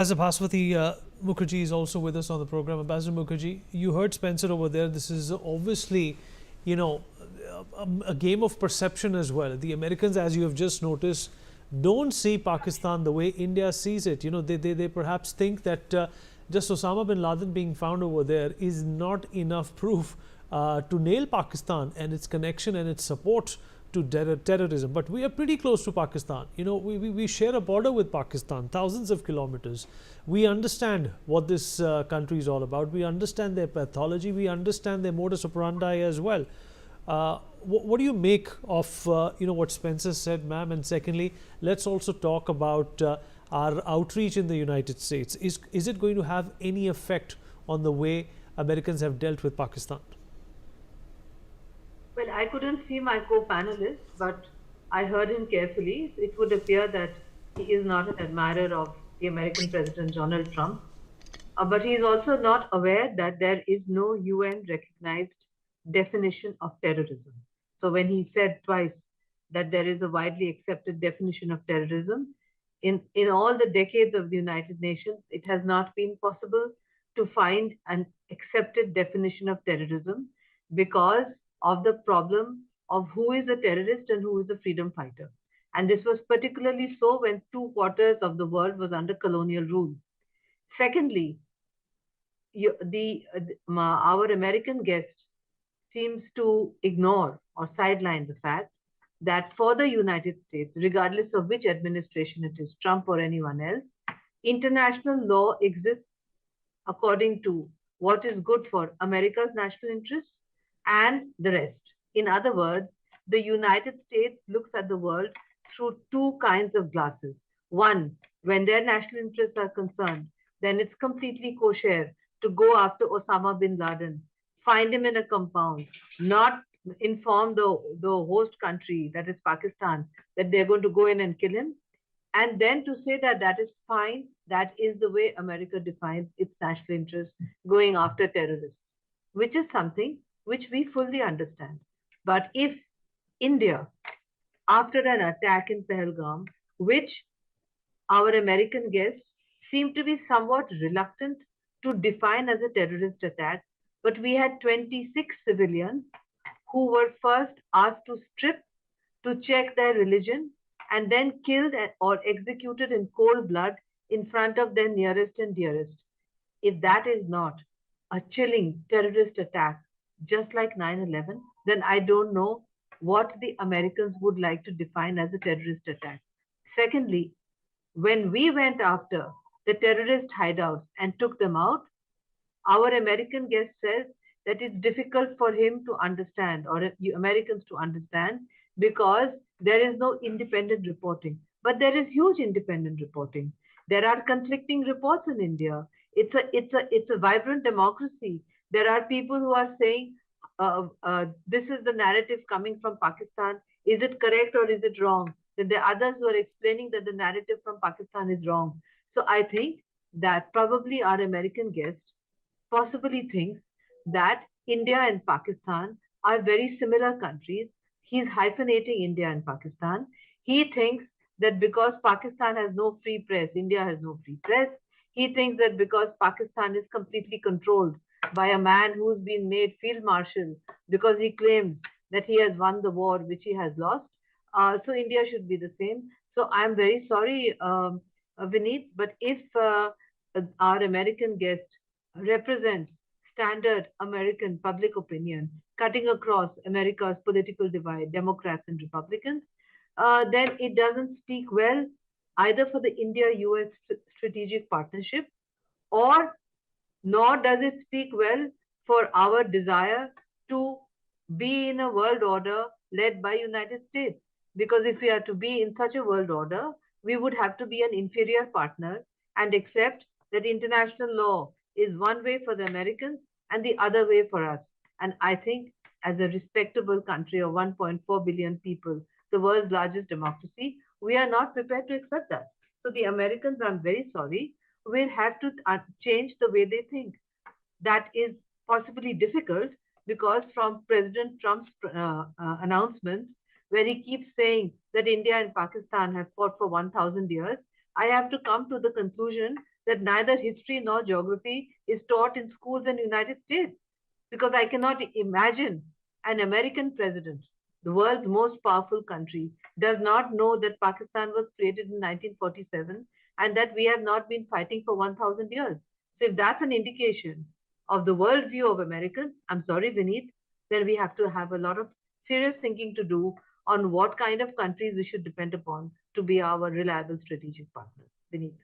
As Bhaswati Mukherjee is also with us on the program. Ambassador Mukherjee, you heard Spencer over there. This is obviously, you know, a game of perception as well. The Americans, as you have just noticed, don't see Pakistan the way India sees it. You know, they perhaps think that just Osama bin Laden being found over there is not enough proof to nail Pakistan and its connection and its support to terrorism. But we are pretty close to Pakistan. You know, we share a border with Pakistan, thousands of kilometers. We understand what this country is all about. We understand their pathology. We understand their modus operandi as well. What do you make of what Spencer said, ma'am? And secondly, let's also talk about our outreach in the United States. Is it going to have any effect on the way Americans have dealt with Pakistan? Well, I couldn't see my co-panelist, but I heard him carefully. It would appear that he is not an admirer of the American President Donald Trump, but he is also not aware that there is no UN recognized definition of terrorism. So when he said twice that there is a widely accepted definition of terrorism, in all the decades of the United Nations, it has not been possible to find an accepted definition of terrorism because of the problem of who is a terrorist and who is a freedom fighter. And this was particularly so when 2/4 of the world was under colonial rule. Secondly, our American guest seems to ignore or sideline the fact that for the United States, regardless of which administration it is, Trump or anyone else, international law exists according to what is good for America's national interests and the rest. In other words, the United States looks at the world through two kinds of glasses. One, when their national interests are concerned, then it's completely kosher to go after Osama bin Laden, find him in a compound, not inform the host country, that is Pakistan, that they're going to go in and kill him, and then to say that that is fine, that is the way America defines its national interest, going after terrorists, which is something which we fully understand. But if India, after an attack in Pahalgam, which our American guests seem to be somewhat reluctant to define as a terrorist attack, but we had 26 civilians who were first asked to strip to check their religion and then killed or executed in cold blood in front of their nearest and dearest. If that is not a chilling terrorist attack, just like 9/11, then I don't know what the Americans would like to define as a terrorist attack. Secondly, when we went after the terrorist hideouts and took them out, our American guest says that it's difficult for him to understand or Americans to understand because there is no independent reporting. But there is huge independent reporting. There are conflicting reports in India. It's a vibrant democracy. There are people who are saying this is the narrative coming from Pakistan. Is it correct or is it wrong? Then there are others who are explaining that the narrative from Pakistan is wrong. So I think that probably our American guest possibly thinks that India and Pakistan are very similar countries. He's hyphenating India and Pakistan. He thinks that because Pakistan has no free press, India has no free press. He thinks that because Pakistan is completely controlled by a man who's been made field marshal because he claims that he has won the war which he has lost, so India should be the same. So I'm very sorry, Vineet, but if our American guest represents standard American public opinion, cutting across America's political divide, Democrats and Republicans, then it doesn't speak well either for the India-US strategic partnership, or nor does it speak well for our desire to be in a world order led by United States. Because if we are to be in such a world order, we would have to be an inferior partner and accept that international law is one way for the Americans and the other way for us. And I think as a respectable country of 1.4 billion people, the world's largest democracy, we are not prepared to accept that. So the Americans, I'm very sorry, will have to change the way they think. That is possibly difficult because from President Trump's announcements, where he keeps saying that India and Pakistan have fought for 1,000 years, I have to come to the conclusion that neither history nor geography is taught in schools in the United States. Because I cannot imagine an American president, the world's most powerful country, does not know that Pakistan was created in 1947 and that we have not been fighting for 1,000 years. So if that's an indication of the worldview of Americans, I'm sorry, Vineet, then we have to have a lot of serious thinking to do on what kind of countries we should depend upon to be our reliable strategic partners. Vineet.